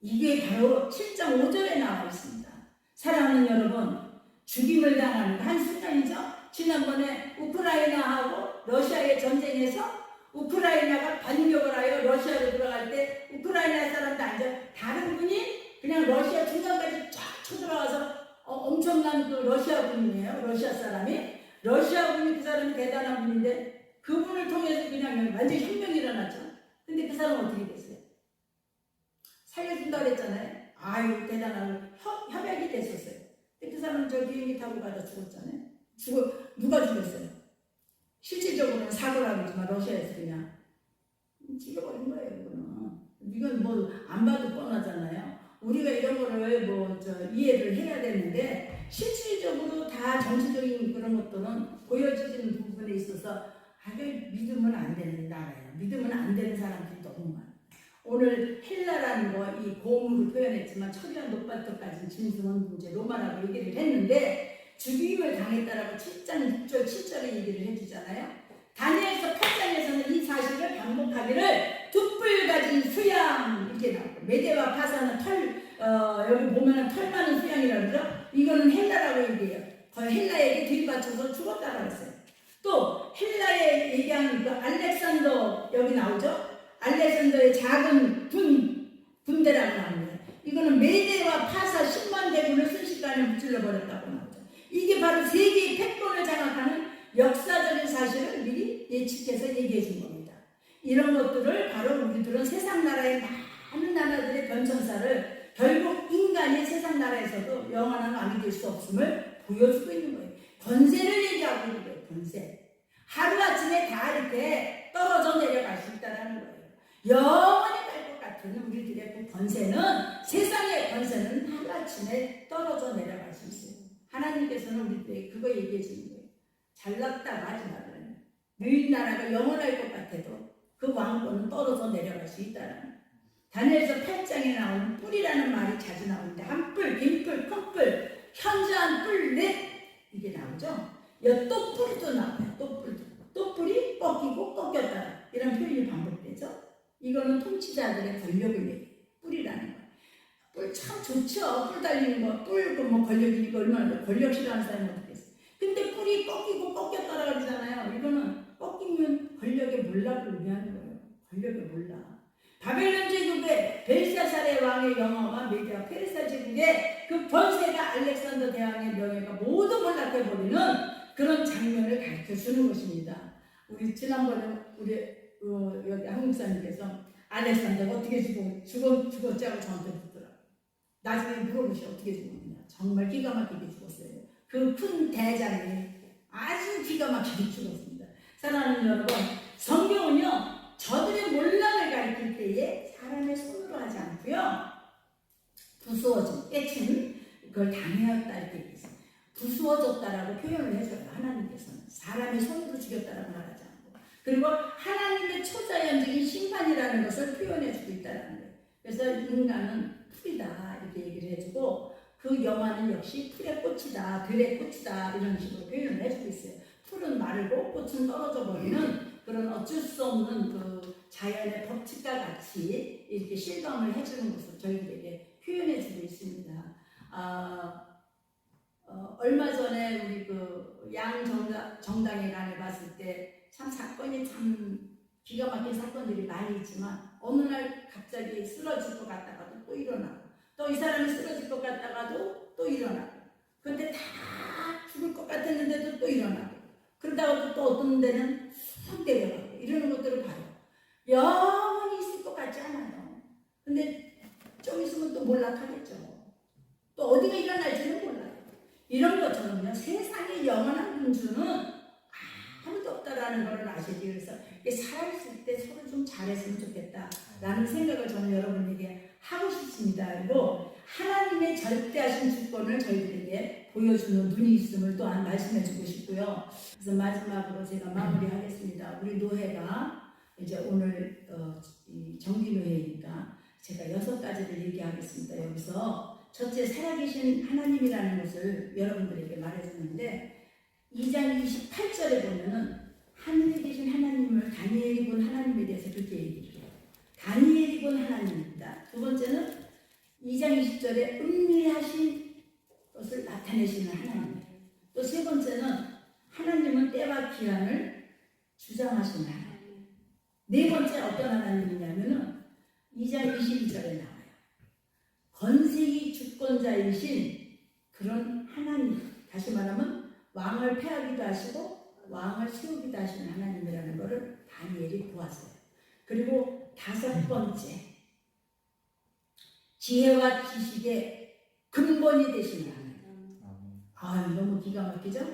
이게 바로 7장 5절에 나와 있습니다. 사랑하는 여러분 죽임을 당하는 한순간이죠. 지난번에 우크라이나하고 러시아의 전쟁에서 우크라이나가 반격을 하여 러시아로 들어갈 때 우크라이나 사람도 아니죠. 다른 분이 그냥 러시아 중간까지 쫙 쳐들어와서 엄청난 그 러시아 분이에요. 러시아 사람이. 러시아 분이 그 사람이 대단한 분인데 그분을 통해서 그냥 완전히 혁명이 일어났죠. 근데 그 사람은 어떻게 됐어요? 살려준다고 했잖아요. 아유 대단하고 협약이 됐었어요. 근데 그 사람은 저 비행기 타고 가다 죽었잖아요. 누가 죽였어요? 실질적으로는 사고라고 했지만 러시아에서 그냥 죽여버린 거예요. 이건 뭐 안 봐도 뻔하잖아요. 우리가 이런 거를 이해를 해야 되는데 실질적으로 다 정치적인 그런 것들은 보여지는 부분에 있어서 믿으면 안 되는 나라예요. 믿으면 안 되는 사람들이 너무 많아요. 오늘 헬라라는 거 이 고음으로 표현했지만 철이와 노발톱까지는 짐승은 문제 로마라고 얘기를 했는데 죽임을 당했다라고 7장 6절 7절에 얘기를 해주잖아요. 다니엘서 8장에서는 이 사실을 반복하기를 툭불 가진 수양 이렇게 나오고 메대와 파사는 여기 보면은 털 많은 수양이라고 그러죠. 이거는 헬라라고 얘기해요. 헬라에게 들이받쳐서 죽었다라고 했어요. 또 헬라에 얘기하는 그 알렉산더 여기 나오죠. 알렉산더의 작은 군대라고 나옵니다. 이거는 메대와 파사 10만 대군을 순식간에 무찔러 버렸다고 나오죠. 이게 바로 세계의 패권을 장악하는 역사적인 사실을 미리 예측해서 얘기해 준 겁니다. 이런 것들을 바로 우리들은 세상 나라의 많은 나라들의 변천사를 결국 인간이 세상 나라에서도 영원한 왕이 될 수 없음을 보여주고 있는 거예요. 권세를 얘기하고 있는 거예요. 권세. 하루아침에 다 이렇게 떨어져 내려갈 수 있다는 거예요. 영원히 갈 것 같은 우리들의 그 권세는 세상의 권세는 하루아침에 떨어져 내려갈 수 있어요. 하나님께서는 우리들에게 그거 얘기해 주는 거예요. 잘났다고 하지 말아요. 너희 나라가 영원할 것 같아도 그 왕권은 떨어져 내려갈 수 있다는 다니엘서 8장에 나오는 뿔이라는 말이 자주 나오는데 한 뿔, 긴 뿔, 큰 뿔 현저한 뿔 넷 이게 나오죠. 또 뿔도 나와요. 또 뿔이 꺾이고 꺾였다 이런 표현이 반복되죠. 이거는 통치자들의 권력을 얘기해요. 뿔이라는 거. 뿔 참 좋죠. 뿔 달리는 거. 뿔 뭐 권력이니까 얼마나 권력 싫어하는 사람이 어떻겠어요. 근데 뿔이 꺾이고 꺾였다라 그러잖아요. 이거는 꺾이면 권력의 몰락을 의미하는 거예요. 권력의 몰락. 바벨론 제국의 벨사살의 왕의 영어가 메디아 페르사 제국의 그 번세가 알렉산더 대왕의 명예가 모두 몰락해버리는 그런 장면을 가르쳐주는 것입니다. 우리 지난번에 우리 여기 한국사님께서 알렉산더가 어떻게 죽었지 하고 저한테 묻더라고요. 나중에 물어보시 어떻게 죽었느냐. 정말 기가 막히게 죽었어요. 그 큰 대장이 아주 기가 막히게 죽었습니다. 사랑하는 여러분, 성경은요 저들의 몰락을 가리킬 때에 사람의 손으로 하지 않고요 부수어진 깨친 그걸 당해왔다 이렇게 얘기했어요. 부수어졌다라고 표현을 해줘요. 하나님께서는 사람의 손으로 죽였다라고 말하지 않고, 그리고 하나님의 초자연적인 심판이라는 것을 표현해주고 있다는 거예요. 그래서 인간은 풀이다 이렇게 얘기를 해주고, 그 영화는 역시 풀의 꽃이다, 들의 꽃이다 이런 식으로 표현을 해주고 있어요. 풀은 마르고 꽃은 떨어져 버리는 그런 어쩔 수 없는 그 자연의 법칙과 같이 이렇게 실감을 해주는 것을 저희들에게 표현해주고 있습니다. 얼마 전에 우리 그 양정당에 갔을 때 참 사건이 참 기가 막힌 사건들이 많이 있지만, 어느 날 갑자기 쓰러질 것 같다가도 또 일어나고, 또 이 사람이 쓰러질 것 같다가도 또 일어나고, 근데 다 죽을 것 같았는데도 또 일어나고, 그러다가 또 어떤 데는 쑥 내려가고 이러는 것들을 봐요. 영원히 있을 것 같지 않아요. 근데 좀 있으면 또 몰락하겠죠. 또 어디가 일어날지는 몰라요. 이런 것처럼요, 세상에 영원한 군주는 아무도 없다라는 걸 아셔야 돼요. 그래서 살아있을 때 서로 좀 잘했으면 좋겠다라는 생각을 저는 여러분에게 하고 싶습니다. 그리고 하나님의 절대하신 주권을 저희들에게 보여주는 눈이 있음을 또한 말씀해주고 싶고요. 그래서 마지막으로 제가 마무리하겠습니다. 우리 노회가 이제 오늘 정기노회니까 제가 6가지를 얘기하겠습니다. 여기서 첫째, 살아계신 하나님이라는 것을 여러분들에게 말해주는데, 2장 28절에 보면은 하늘에 계신 하나님을 다니엘이 본 하나님에 대해서 그렇게 얘기해요. 다니엘이 본 하나님입니다. 두 번째는 2장 20절에 은밀하신 것을 나타내시는 하나님. 또 세 번째는 하나님은 때와 기한을 주장하시는 하나님. 네 번째 어떤 하나님이냐면은 2장 22절에 나와요. 권세기 주권자이신 그런 하나님. 다시 말하면 왕을 패하기도 하시고 왕을 세우기도 하시는 하나님이라는 것을 다니엘이 보았어요. 그리고 다섯 번째, 지혜와 지식의 근본이 되시는 하나님. 너무 기가 막히죠?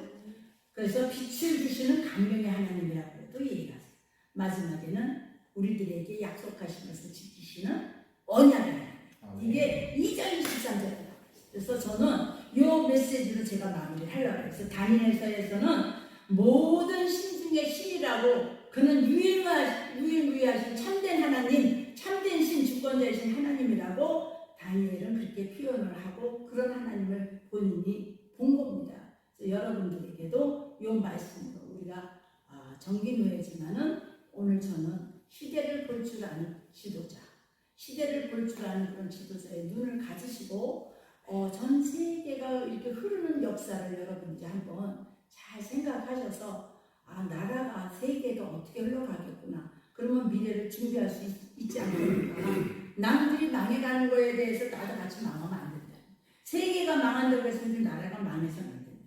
그래서 빛을 주시는 강명의 하나님이라고 또 얘기하세요. 마지막에는 우리들에게 약속하신 것을 지키시는 언약의 하나님. 이게 2장 23절에 나와요. 그래서 저는 이 메시지로 제가 마무리를 하려고 해서, 다니엘서에서는 모든 신 중에 신이라고, 그는 유일무이하신 참된 하나님, 참된 신, 주권자이신 하나님이라고 다니엘은 그렇게 표현을 하고 그런 하나님을 본인이 본 겁니다. 그래서 여러분들에게도 이 말씀으로 우리가 정기노예지만은 오늘 저는 시대를 볼 줄 아는 지도자, 시대를 볼 줄 아는 그런 지도자의 눈을 가지시고 전 세계가 이렇게 흐르는 역사를 여러분이 한번 잘 생각하셔서, 나라가 세계가 어떻게 흘러가겠구나. 그러면 미래를 준비할 수 있지 않겠는가. 남들이 망해가는 거에 대해서 나도 같이 망하면 안 된다. 세계가 망한다고 해서 우리 나라가 망해서는 안 된다.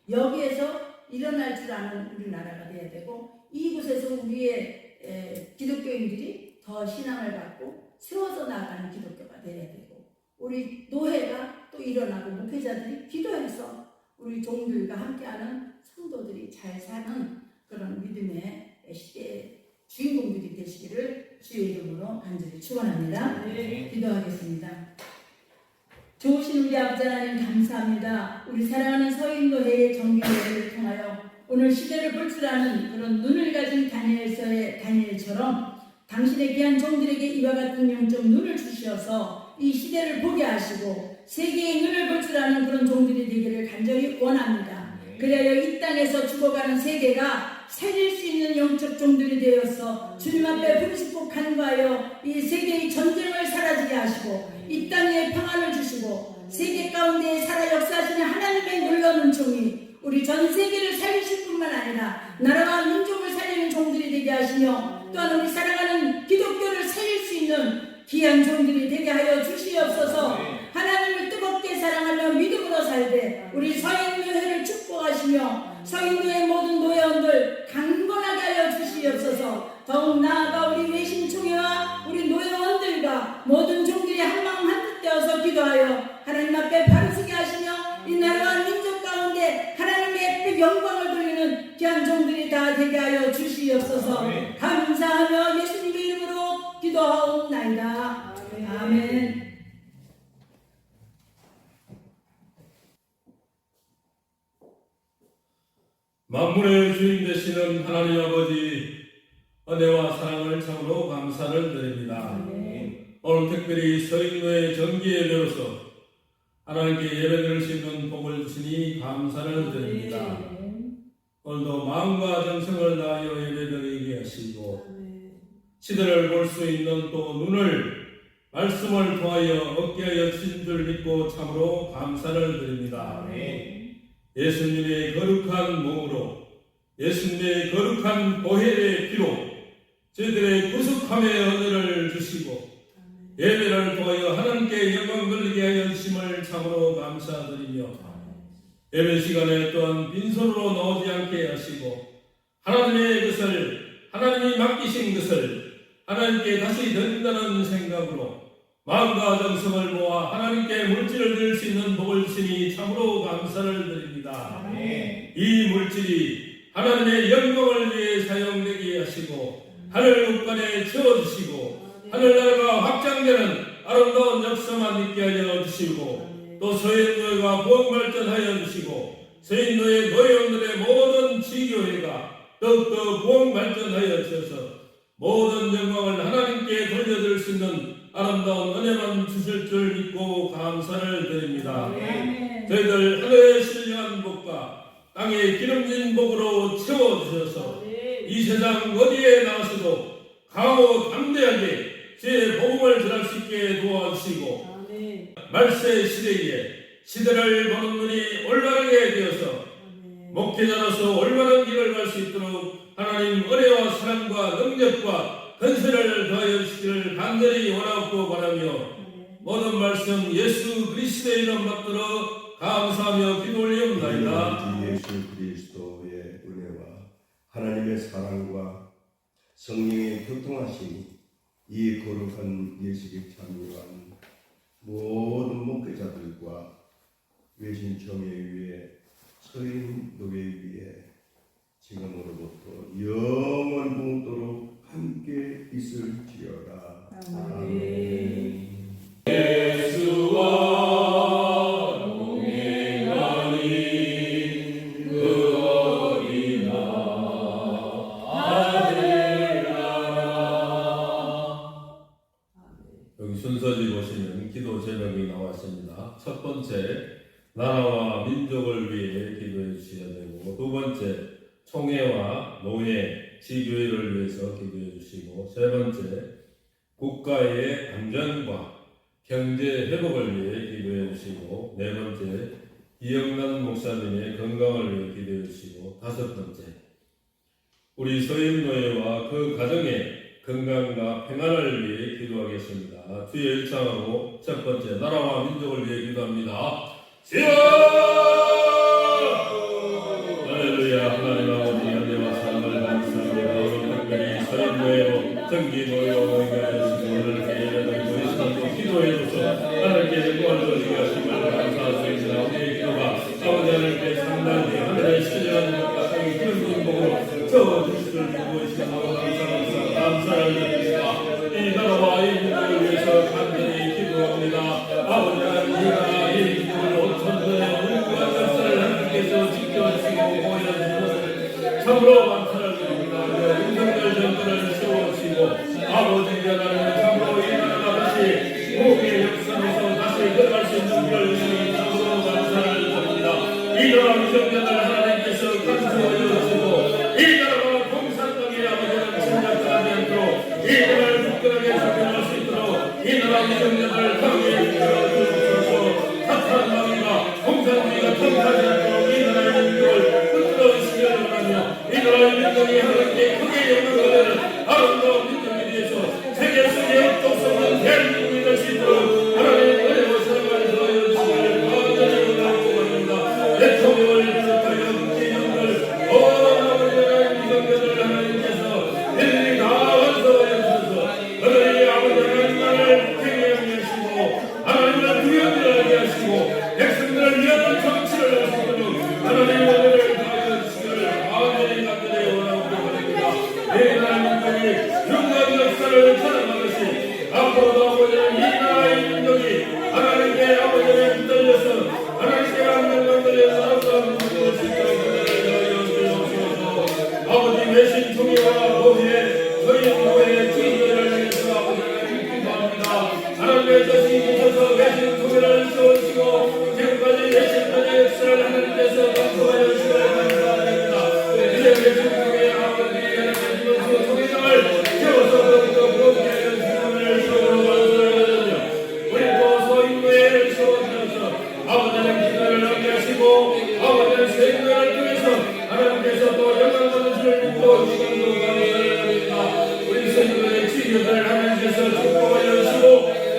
여기에서 일어날 줄 아는 우리나라가 돼야 되고, 이곳에서 우리의 기독교인들이 더 신앙을 갖고 세워져 나가는 기독교가 돼야 되고, 우리 노회가 또 일어나고 목회자들이 기도해서 우리 종들과 함께하는 성도들이 잘 사는 그런 믿음의 시대의 주인공들이 되시기를 주의 이름으로 간절히 축원합니다. 기도하겠습니다. 좋으신 우리 아버지 하나님 감사합니다. 우리 사랑하는 서인노회의 정기노회를 통하여 오늘 시대를 볼 줄 아는 그런 눈을 가진 다니엘서의 다니엘처럼 당신의 귀한 종들에게 이와 같은 영적 눈을 주시어서 이 시대를 보게 하시고 세계의 눈을 볼 줄 아는 그런 종들이 되기를 간절히 원합니다. 그래야 이 땅에서 죽어가는 세계가 살릴 수 있는 영적 종들이 되어서 주님 앞에 부르짖고 간구하여 이 세계의 전쟁을 사라지게 하시고 이 땅에 평안을 주시고 세계 가운데 살아 역사하시는 하나님의 놀라운 종이 우리 전 세계를 살리실 뿐만 아니라 나라와 민족을 살리는 종들이 되게 하시며 또한 우리 살아가는 기독교를 살릴 수 있는 귀한 종들이 되게 하여 주시옵소서. 하나님을 뜨겁게 사랑하며 믿음으로 살되 우리 서인교회를 축복하시며 서인교회 모든 노예원들 강건하게 하여 주시옵소서. 더욱 나아가 우리 외신총회와 우리 노예원들과 모든 종들이 한마음 한뜻 되어서 기도하여 하나님 앞에 바르서게 하시며 이 나라와 민족 가운데 하나님의 영광을 돌리는 귀한 종들이 다 되게 하여 주시옵소서. 감사하며 예수님의 이름으로 기도하옵나이다. 아멘. 만물의 주인 되시는 하나님 아버지, 은혜와 사랑을 참으로 감사를 드립니다. 오늘 특별히 서인교회 정기에 들어서 하나님께 예배드릴 수 있는 복을 주시니 감사를 드립니다. 오늘도 마음과 정성을 다하여 예배드리게 하시고 시대를 볼 수 있는 또 눈을 말씀을 통하여 얻게 하여 주신 줄 믿고 참으로 감사를 드립니다. 예수님의 거룩한 몸으로 예수님의 거룩한 보혈의 피로 저희들의 구속함의 은혜를 주시고 예배를 통하여 하나님께 영광 돌리게 하여 주심을 참으로 감사드리며 예배 시간에 또한 빈손으로 나오지 않게 하시고 하나님의 것을 하나님이 맡기신 것을 하나님께 다시 던진다는 생각으로 마음과 정성을 모아 하나님께 물질을 드릴 수 있는 복을 주시니 참으로 감사를 드립니다. 이 물질이 하나님의 영광을 위해 사용되게 하시고 하늘 국간에 채워주시고 하늘나라가 확장되는 아름다운 역사만 있게 하여 주시고 또 서인노예가 부흥발전하여 주시고 서인노예 노예원들의 모든 지교회가 더욱더 부흥발전하여 주셔서 모든 영광을 하나님께 돌려드릴 수 있는 아름다운 은혜만 주실 줄 믿고 감사를 드립니다. 저희들 하늘의 신령한 복과 땅의 기름진 복으로 채워주셔서 이 세상 어디에 나가서도 강하고 담대하게 제 복음을 전할 수 있게 도와주시고 말세 시대에 시대를 보는 눈이 올바르게 되어서 목회자로서 올바른 길을 갈 수 있도록 하나님 은혜와 사랑과 능력과 건설을 더하여 주시기를 간절히 원하고 바라며 모든 말씀 예수 그리스도의 이름 받들어 감사하며 기도 올리옵나이다. 예수 그리스도의 은혜와 하나님의 사랑과 성령의 교통하심이 이 거룩한 예식에 참여한 모든 목회자들과 외신청회 위에 서인노예 위에 지금으로부터 영원 붕도록 함께 있을지어다. 아멘. 예수와 동행하니 그 어린 아들아. 여기 순서지 보시면 기도 제목이 나왔습니다. 첫 번째, 나라와 민족을 위해 기도해 주셔야 되고, 두 번째, 총회와 노예, 지교회를 위해서 기도해 주시고, 세 번째, 국가의 안전과 경제 회복을 위해 기도해 주시고, 네 번째, 이영란 목사님의 건강을 위해 기도해 주시고, 다섯 번째, 우리 서인노예와 그 가정의 건강과 평안을 위해 기도하겠습니다. 주의 일창하고 첫 번째, 나라와 민족을 위해 기도합니다. 시작! 할렐루야. 하나님 아버지 은혜와 사랑을 감사합니다. 오늘 특별히 서인노예로 정기노예로 연결해주시고 오늘 예배드리고 이 시간도 기도해줘서 하나님께 영광을 돌리게 하심을 감사하십니다. 우리의 기도가 아버지 하나님께 상당히 하늘의 신령한 것과 땅의 기름진 복으로 채워주실 줄 믿고 있습니다. 감사를 드립니다. 이 나라와 이 민족을 위해서 간절히 기도합니다. 아버지 하나님, 이 민족을 온천전에 걸어갈 수 있는 길을 주시니 참으로 감사를 드립니다. 이 나라 위정자들 하나님께서 간수하여 주시고 이 나라가 공산당의 아버지는 침략당하지 않도록 이 나라를 굳건하게 지켜낼 수 있도록 이 나라 위정자들 강하게 지켜주옵소서. 사탄 마귀가 공산주의가 통하지 않도록 이 나라의 민족을 흔들어주시기 바라며 이 나라의 민족이 하나님께 크게 영광을 받는 아름다운 민족이 되어서 세계 속에 독성은 대한민국이 될 수 있도록 하나님의 은혜와 사랑을 더하여 주시기를 간절히 원합니다. 대통령을 비롯하여 국회의원들 아버지의 민족들 하나님께서 일일이 다 완성하여 주셔서 너희의 아버지 하나님을 행하게 하시고 하나님을 두려워하게 하시고 백성들을 위하는 정치를 할 수 있도록 하나님의 은혜를 더하여 주시기를 간절히 원합니다. 이 나라 민족이 영광 역사를 살아가듯이 앞으로도 아버지는 이 나라의 민족이 하나님께 아버지를 붙들려서 하나님께 안녕을 들려서 아름다운 민족을 지켜가는 주옵소서. 아버지 외신 통일과 노예 저희 노예의 주인들을 위해서 아버지를 기도합니다. 하나님의 뜻이 주셔서 외신 통일을 세우시고 지금까지 외신권의 역사를 하나님께서 감수하여 주시기를 감사합니다. 이제 외신 통일 아버지 하나님의 통일을 세워서 더욱더 부럽게 하여 주시기를 주로 감사드리며 우리 또 소인노예를 세워주셔서 아버지는 기도를 하게 하시고 아버지는 소인노예를 통해서 하나님께서 또 영광 받으시를 믿고 시간도 감사드립니다. 우리 소인노예 지교들 하나님께서 축복하여 주시고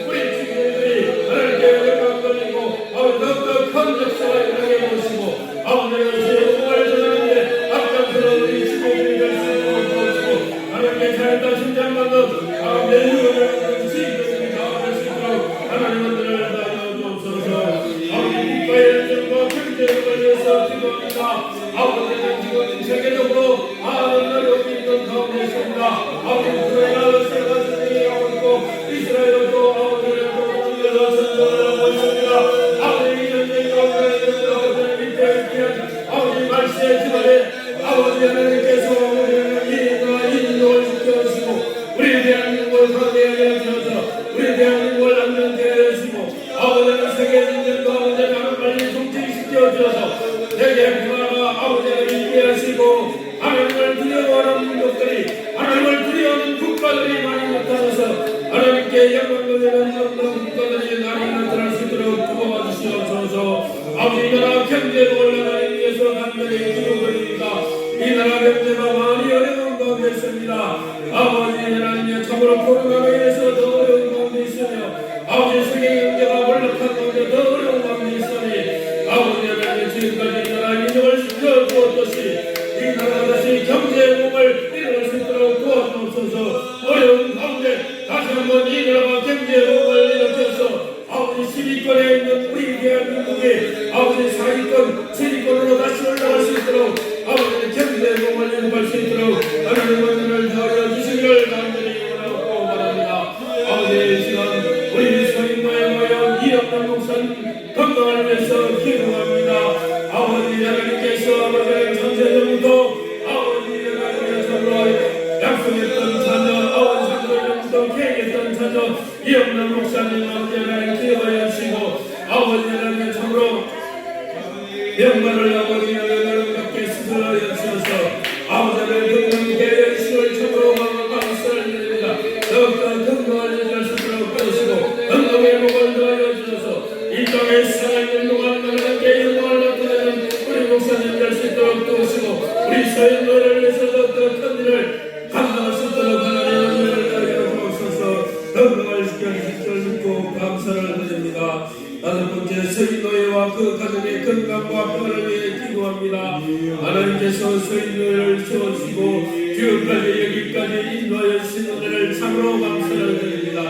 우리 지교들이 하나님께 영광 돌리고 더욱더 큰 역사를 일어나게 해주시고 아버지는 주의 복을 전하는데 앞장서서 우리 지교들이 될 수 있도록 도와주시고 하나님께 잘했다 칭찬받는 내 유언을 지교들이 나아갈 수 있도록 하나님은 들을 다하여 주옵소서. 아버지 국가의 안전과 경제를 위해서 기도합니다. 아버지는 지금 세계적으로 많은 어려움이 있는 가운데 있습니다. 아버지 우크라이나 러시아가 전쟁하고 있고 이스라엘도 아버지를 통해서 전쟁을 하고 있습니다. 아버지 이 전쟁 가운데 아버지를 밑에 있기에 아버지 말세의 기도에 아버지 하나님께서 우리를 이 민족을 지켜주시고 우리 대한민국을 강대하게 하셔서 우리 대한민국을 안전케 하시고 아버지는 세계 전쟁 가운데 나는 빨리 종식시켜 주셔서 세계 평화가 아버지를 있게 하시고 하나님을 두려워하는 민족들이 하나님을 두려워하는 국가들이 많이 나타나서 하나님께 영광 돌리는 그런 국가들이 많이 나타날 수 있도록 도와 주시옵소서. 아버지 이 나라 경제복을 나라를 위해서 간절히 기도드립니다. 이 나라 경제가 많이 어려운 가운데 있습니다. 아버지 하나님의 참으로 코로나로 인해서 더 어려운 가운데 있으며 아버지 세계 경제가 몰락한 가운데 더 어려운 가운데 있으니 아버지 하나님 지금까지 이 나라 민족을 지켜주었듯이 이 나라가 다시 경제의 몸을 이룰 수 있도록 도와주옵소서. 어려운 가운데 다시 한번 이 나라가 경제의 몸을 일으켜서 아버지 10위권에 있는 우리 대한민국이 아버지 4위권, 7위권으로 다시 올라갈 수 있도록 아버지 경제의 몸을 일으킬 수 있도록 하나님의 은혜를 더하여 주시기를 간절히 원하고 바랍니다. 아버지 이 시간 우리 서인노에 모여 이영남 목사님 건강을 위해서 기도합니다. 아버지 하나님께서 아버지는 전세전부터 아버지 하나님께서 약속했던 자녀 아버지 상도전부터 계획했던 자녀 이영남 목사님 아버지 하나님 기도하여 주시고 아버지 하나님 참으로 영광을 아버지 하나님 갖게 수술하여 주셔서 아버지 하나님 건강케 해주시고 참으로 감사를 드립니다. 더욱더 건강을 유지할 수 있도록 도와주시고 건강의 복을 더하여 주셔서 이 땅에 살아있는 동안 하나님께 영광을 나타내는 우리 목사님 될 수 있도록 도우시고 우리 서인노를 위해서 더욱더 큰 일을 감당할 수 있도록 하나님의 은혜를 더하여 주옵소서. 건강을 지켜주실 줄 믿고 감사를 드립니다. 다섯 번째 서인노예와 그 가정의 건강과 평화를 위해 기도합니다. 하나님께서 서인노예를 세워주시고 지금까지 여기까지 인도하여 주신 은혜를 참으로 감사를 드립니다.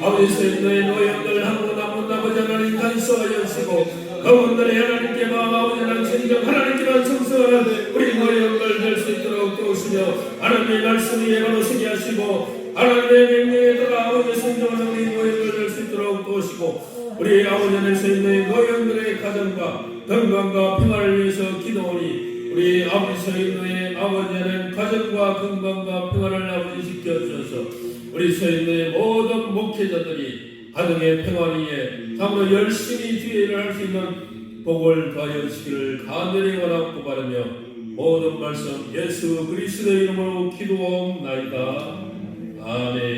아버지 서인노예 노예들 한 분 한 분 아버지 하나님 간수하여 주시고 그분들의 하나님께만 아버지 하나님 진정 하나님께만 성성하는 우리 노예들 될 수 있도록 도우시며 하나님의 말씀이 예로로 서게 하시고 하나님의 명령에 따라 아버지 순종하는 우리 노예들 될 수 있도록 도우시고 우리 아버지 안에서 있는 노예들의 가정과 건강과 평화를 위해서 기도하니 우리 아버지 서인노의 아버지 안에 가정과 건강과 평화를 아버지 지켜주셔서 우리 서인노의 모든 목회자들이 가정의 평안 위에 참으로 열심히 주의 일을 할 수 있는 복을 더하여 주시기를 간절히 원하고 바라며 모든 말씀 예수 그리스도의 이름으로 기도하옵나이다. 아멘.